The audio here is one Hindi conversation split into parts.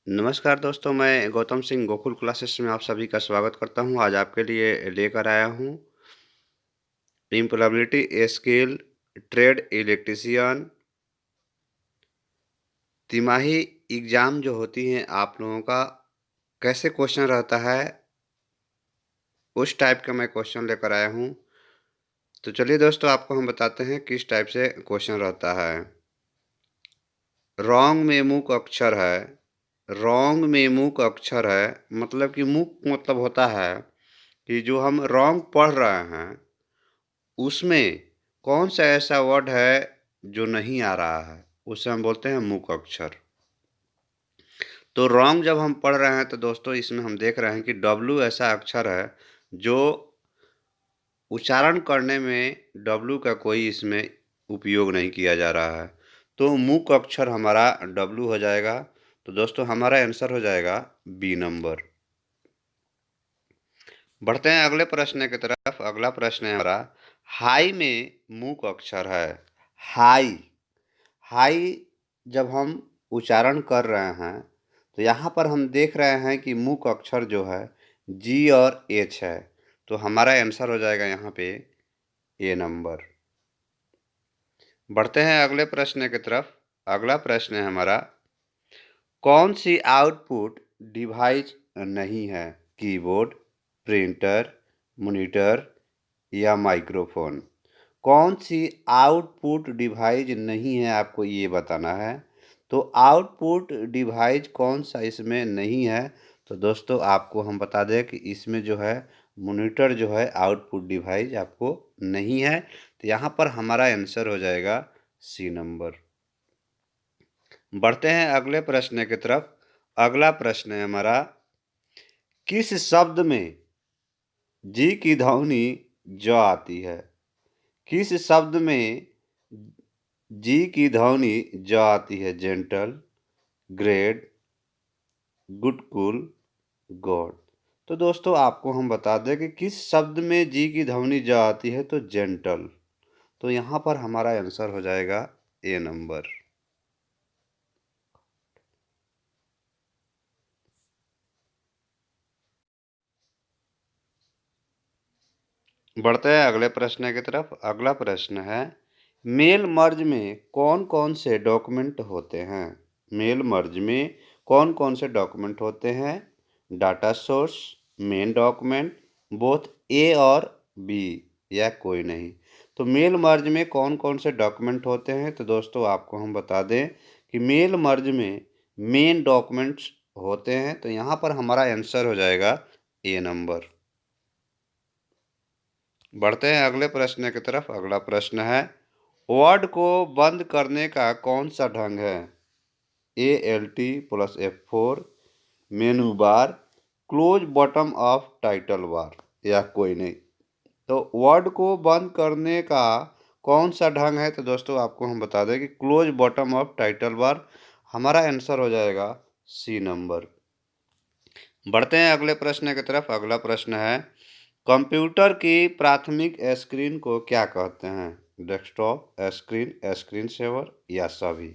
नमस्कार दोस्तों, मैं गौतम सिंह गोकुल क्लासेस में आप सभी का स्वागत करता हूं। आज आपके लिए लेकर आया हूं एम्प्लॉयबिलिटी स्किल ट्रेड इलेक्ट्रीशियन तिमाही एग्ज़ाम जो होती हैं आप लोगों का कैसे क्वेश्चन रहता है, उस टाइप का मैं क्वेश्चन लेकर आया हूं। तो चलिए दोस्तों, आपको हम बताते हैं किस टाइप से क्वेश्चन रहता है। रॉन्ग में मूक अक्षर है। रॉन्ग में मूक अक्षर है मतलब कि मूक मतलब होता है कि जो हम रॉन्ग पढ़ रहे हैं उसमें कौन सा ऐसा वर्ड है जो नहीं आ रहा है, उसे हम बोलते हैं मूक अक्षर। तो रॉन्ग जब हम पढ़ रहे हैं तो दोस्तों इसमें हम देख रहे हैं कि डब्लू ऐसा अक्षर है जो उच्चारण करने में डब्लू का कोई इसमें उपयोग नहीं किया जा रहा है। तो मूक अक्षर हमारा डब्लू हो जाएगा। तो दोस्तों हमारा आंसर हो जाएगा बी नंबर। बढ़ते हैं अगले प्रश्न की तरफ। अगला प्रश्न है हमारा, हाई में मूक अक्षर है। हाई हाई जब हम उच्चारण कर रहे हैं तो यहाँ पर हम देख रहे हैं कि मूक अक्षर जो है जी और एच है। तो हमारा आंसर हो जाएगा यहाँ पे ए नंबर। बढ़ते हैं अगले प्रश्न की तरफ। अगला प्रश्न है हमारा, कौन सी आउटपुट डिवाइस नहीं है? कीबोर्ड, प्रिंटर, मॉनिटर या माइक्रोफोन? कौन सी आउटपुट डिवाइस नहीं है, आपको ये बताना है। तो आउटपुट डिवाइस कौन सा इसमें नहीं है? तो दोस्तों आपको हम बता दें कि इसमें जो है मॉनिटर जो है आउटपुट डिवाइस आपको नहीं है। तो यहाँ पर हमारा आंसर हो जाएगा सी नंबर। बढ़ते हैं अगले प्रश्न की तरफ। अगला प्रश्न है हमारा, किस शब्द में जी की ध्वनि ज आती है? किस शब्द में जी की ध्वनि ज आती है? Gentle, grade, good, cool, God. तो दोस्तों आपको हम बता दें कि किस शब्द में जी की ध्वनि ज आती है, तो जेंटल। तो यहाँ पर हमारा आंसर हो जाएगा ए नंबर। बढ़ते हैं अगले प्रश्न की तरफ। अगला प्रश्न है, मेल मर्ज में कौन कौन से डॉक्यूमेंट होते हैं? मेल मर्ज में कौन कौन से डॉक्यूमेंट होते हैं? Data source, main document, both A और बी या कोई नहीं। तो मेल मर्ज में कौन कौन से डॉक्यूमेंट होते हैं? तो दोस्तों आपको हम बता दें कि मेल मर्ज में मेन डॉक्यूमेंट्स होते हैं। तो यहाँ पर हमारा आंसर हो जाएगा ए नंबर। बढ़ते हैं अगले प्रश्न की तरफ। अगला प्रश्न है, वर्ड को बंद करने का कौन सा ढंग है? ALT+F4, menu bar, close bottom of title bar या कोई नहीं। तो वर्ड को बंद करने का कौन सा ढंग है? तो दोस्तों आपको हम बता दें कि close bottom of title bar. हमारा आंसर हो जाएगा सी नंबर। बढ़ते हैं अगले प्रश्न की तरफ। अगला प्रश्न है, कंप्यूटर की प्राथमिक स्क्रीन को क्या कहते हैं? डेस्कटॉप, स्क्रीन, स्क्रीन सेवर या सभी?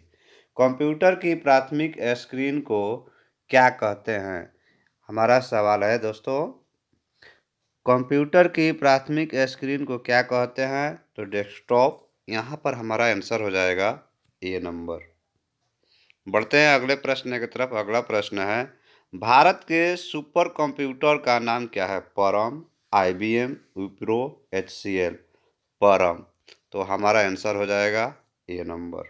कंप्यूटर की प्राथमिक स्क्रीन को क्या कहते हैं? हमारा सवाल है दोस्तों, कंप्यूटर की प्राथमिक स्क्रीन को क्या कहते हैं? तो डेस्कटॉप। यहाँ पर हमारा आंसर हो जाएगा ए नंबर। बढ़ते हैं अगले प्रश्न की तरफ। अगला प्रश्न है, भारत के सुपर कंप्यूटर का नाम क्या है? परम, IBM, विप्रो, HCL। परम। तो हमारा आंसर हो जाएगा ए नंबर।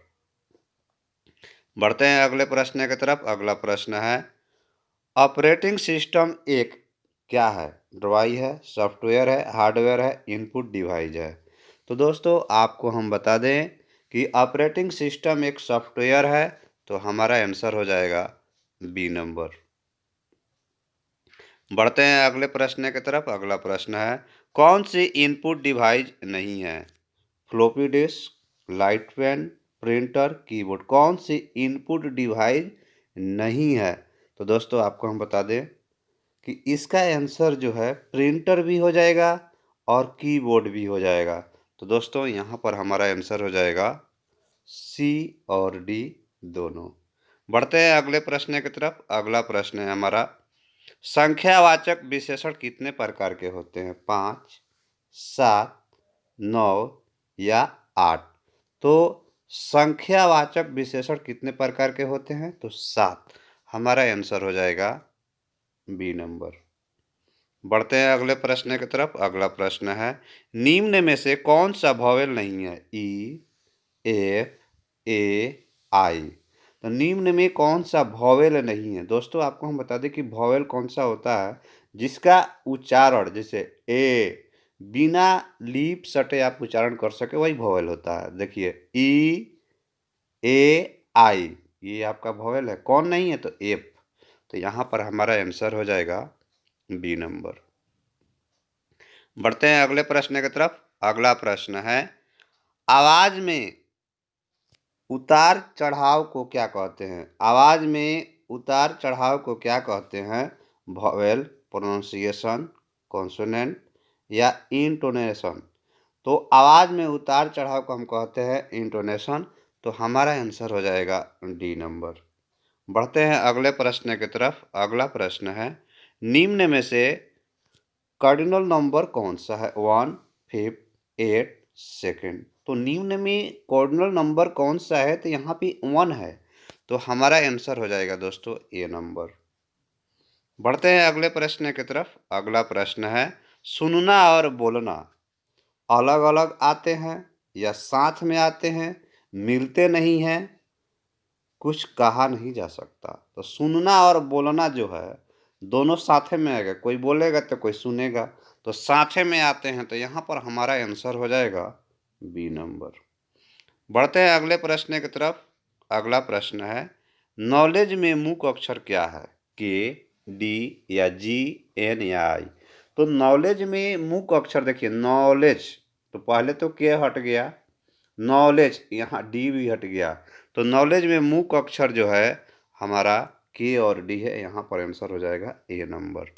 बढ़ते हैं अगले प्रश्न की तरफ। अगला प्रश्न है, ऑपरेटिंग सिस्टम एक क्या है? ड्राइव है, सॉफ्टवेयर है, हार्डवेयर है, इनपुट डिवाइस है? तो दोस्तों आपको हम बता दें कि ऑपरेटिंग सिस्टम एक सॉफ्टवेयर है। तो हमारा आंसर हो जाएगा बी नंबर। बढ़ते हैं अगले प्रश्न की तरफ। अगला प्रश्न है, कौन सी इनपुट डिवाइस नहीं है? Floppy disk, light pen, printer, keyboard. कौन सी इनपुट डिवाइस नहीं है? तो दोस्तों आपको हम बता दें कि इसका आंसर जो है प्रिंटर भी हो जाएगा और कीबोर्ड भी हो जाएगा। तो दोस्तों यहाँ पर हमारा आंसर हो जाएगा सी और डी दोनों। बढ़ते हैं अगले प्रश्न की तरफ। अगला प्रश्न है हमारा, संख्यावाचक विशेषण कितने प्रकार के होते हैं? 5, 7, 9 या 8? तो संख्यावाचक विशेषण कितने प्रकार के होते हैं? तो 7। हमारा आंसर हो जाएगा बी नंबर। बढ़ते हैं अगले प्रश्न की तरफ। अगला प्रश्न है, निम्न में से कौन सा वॉवेल नहीं है? ई, एफ, ए, आई। तो निम्न में कौन सा वॉवेल नहीं है? दोस्तों आपको हम बता दें कि वॉवेल कौन सा होता है जिसका उच्चारण जैसे ए बिना लीप सटे आप उच्चारण कर सके, वही वॉवेल होता है। देखिए ई, ए, आई, ये आपका वॉवेल है। कौन नहीं है? तो एफ। तो यहाँ पर हमारा आंसर हो जाएगा बी नंबर। बढ़ते हैं अगले प्रश्न की तरफ। अगला प्रश्न है, आवाज में उतार चढ़ाव को क्या कहते हैं? आवाज में उतार चढ़ाव को क्या कहते हैं? वॉवेल, प्रोनाउंसिएशन, कॉन्सोनेंट या इंटोनेशन? तो आवाज में उतार चढ़ाव को हम कहते हैं इंटोनेशन। तो हमारा आंसर हो जाएगा डी नंबर। बढ़ते हैं अगले प्रश्न की तरफ। अगला प्रश्न है, निम्न में से कार्डिनल नंबर कौन सा है? 1, 5, 8, सेकेंड। तो निम्न में कार्डिनल नंबर कौन सा है? तो यहाँ पे 1 है। तो हमारा आंसर हो जाएगा दोस्तों ए नंबर। बढ़ते हैं अगले प्रश्न की तरफ। अगला प्रश्न है, सुनना और बोलना अलग अलग आते हैं या साथ में आते हैं? मिलते नहीं हैं, कुछ कहा नहीं जा सकता। तो सुनना और बोलना जो है दोनों साथे में आएगा, कोई बोलेगा तो कोई सुनेगा, तो साथे में आते हैं। तो यहाँ पर हमारा आंसर हो जाएगा बी नंबर। बढ़ते हैं अगले प्रश्न की तरफ। अगला प्रश्न है, नॉलेज में मुख्य अक्षर क्या है? के, डी या जी, एन या आई? तो नॉलेज में मुख्य अक्षर देखिए, नॉलेज तो पहले तो के हट गया, नॉलेज यहाँ डी भी हट गया। तो नॉलेज में मुख्य अक्षर जो है हमारा के और डी है। यहाँ पर आंसर हो जाएगा ए नंबर।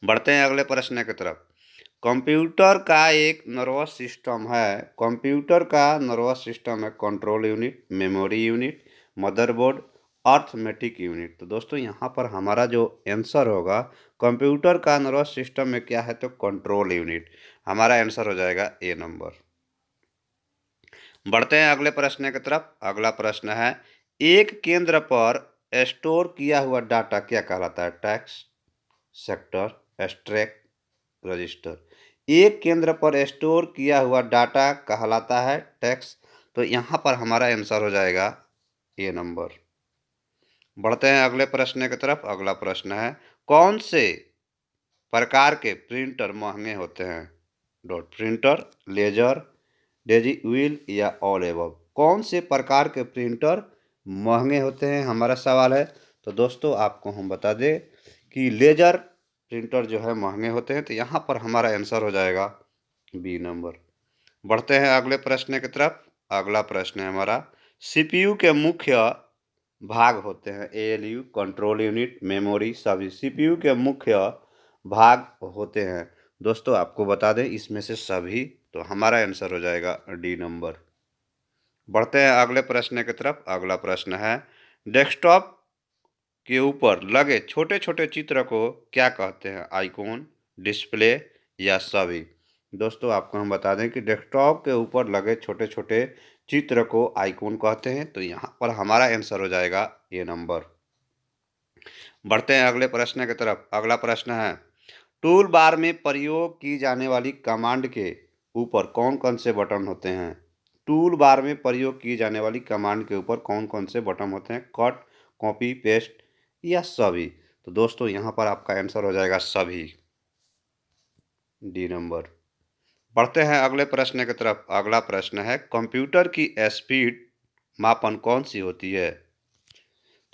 बढ़ते हैं अगले प्रश्न की तरफ। कंप्यूटर का एक नर्वस सिस्टम है। कंप्यूटर का नर्वस सिस्टम है control unit, memory unit, motherboard, arithmetic unit. तो दोस्तों यहाँ पर हमारा जो आंसर होगा, कंप्यूटर का नर्वस सिस्टम में क्या है? तो कंट्रोल यूनिट। हमारा आंसर हो जाएगा ए नंबर। बढ़ते हैं अगले प्रश्न की तरफ। अगला प्रश्न है, एक केंद्र पर स्टोर किया हुआ डाटा क्या कहलाता है? Tax, sector, extract, register. एक केंद्र पर स्टोर किया हुआ डाटा कहलाता है टैक्स। तो यहाँ पर हमारा आंसर हो जाएगा ए नंबर। बढ़ते हैं अगले प्रश्न की तरफ। अगला प्रश्न है, कौन से प्रकार के प्रिंटर महंगे होते हैं? Dot printer, laser, daisy wheel या ऑल एबव? कौन से प्रकार के प्रिंटर महंगे होते हैं, हमारा सवाल है। तो दोस्तों आपको हम बता दें कि लेजर प्रिंटर जो है महंगे होते हैं। तो यहाँ पर हमारा आंसर हो जाएगा बी नंबर। बढ़ते हैं अगले प्रश्न की तरफ। अगला प्रश्न है हमारा, सीपीयू के मुख्य भाग होते हैं? एएलयू, कंट्रोल यूनिट, मेमोरी, सभी। सीपीयू के मुख्य भाग होते हैं दोस्तों, आपको बता दें इसमें से सभी। तो हमारा आंसर हो जाएगा डी नंबर। बढ़ते हैं अगले प्रश्न की तरफ। अगला प्रश्न है, डेस्कटॉप के ऊपर लगे छोटे छोटे चित्र को क्या कहते हैं? आइकॉन, डिस्प्ले या सभी? दोस्तों आपको हम बता दें कि डेस्कटॉप के ऊपर लगे छोटे छोटे चित्र को आइकॉन कहते हैं। तो यहाँ पर हमारा आंसर हो जाएगा ए नंबर। बढ़ते हैं अगले प्रश्न की तरफ। अगला प्रश्न है, टूल बार में प्रयोग की जाने वाली कमांड के ऊपर कौन कौन से बटन होते हैं? टूल बार में प्रयोग की जाने वाली कमांड के ऊपर कौन कौन से बटन होते हैं? कट, कॉपी, पेस्ट या सभी? तो दोस्तों यहाँ पर आपका आंसर हो जाएगा सभी, डी नंबर। बढ़ते हैं अगले प्रश्न की तरफ। अगला प्रश्न है, कंप्यूटर की स्पीड मापन कौन सी होती है?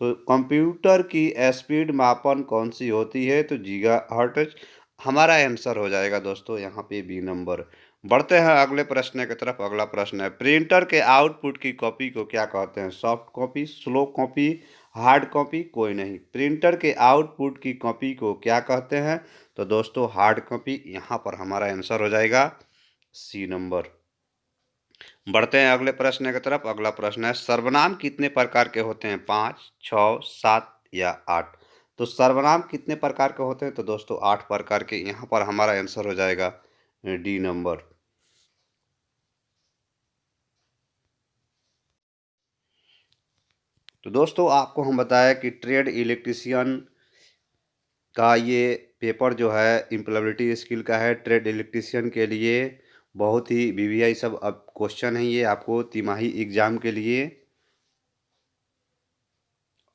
तो कंप्यूटर की स्पीड मापन कौन सी होती है? तो गीगाहर्ट्ज। हमारा आंसर हो जाएगा दोस्तों यहाँ पे बी नंबर। बढ़ते हैं अगले प्रश्न की तरफ। अगला प्रश्न है, प्रिंटर के आउटपुट की कॉपी को क्या कहते हैं? Soft copy, slow copy, hard copy? कोई नहीं। प्रिंटर के आउटपुट की कॉपी को क्या कहते हैं? तो दोस्तों हार्ड कॉपी। यहाँ पर हमारा आंसर हो जाएगा सी नंबर। बढ़ते हैं अगले प्रश्न की तरफ। अगला प्रश्न है, सर्वनाम कितने प्रकार के होते हैं? 5, 6, 7 या 8? तो सर्वनाम कितने प्रकार के होते हैं? तो दोस्तों 8 प्रकार के। यहाँ पर हमारा आंसर हो जाएगा डी नंबर। तो दोस्तों आपको हम बताया कि ट्रेड इलेक्ट्रीशियन का ये पेपर जो है एम्प्लॉयबिलिटी स्किल का है। ट्रेड इलेक्ट्रीशियन के लिए बहुत ही वीवीआई सब अब क्वेश्चन है ये आपको तिमाही एग्ज़ाम के लिए,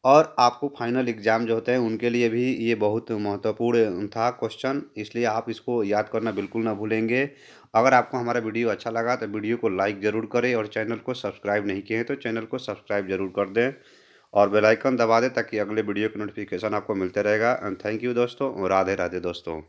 और आपको फाइनल एग्ज़ाम जो होते हैं उनके लिए भी ये बहुत महत्वपूर्ण था क्वेश्चन, इसलिए आप इसको याद करना बिल्कुल ना भूलेंगे। अगर आपको हमारा वीडियो अच्छा लगा तो वीडियो को लाइक ज़रूर करें, और चैनल को सब्सक्राइब नहीं किए हैं तो चैनल को सब्सक्राइब ज़रूर कर दें, और बेल आइकन दबा दें ताकि अगले वीडियो की नोटिफिकेशन आपको मिलते रहेगा। एंड थैंक यू दोस्तों, राधे राधे दोस्तों।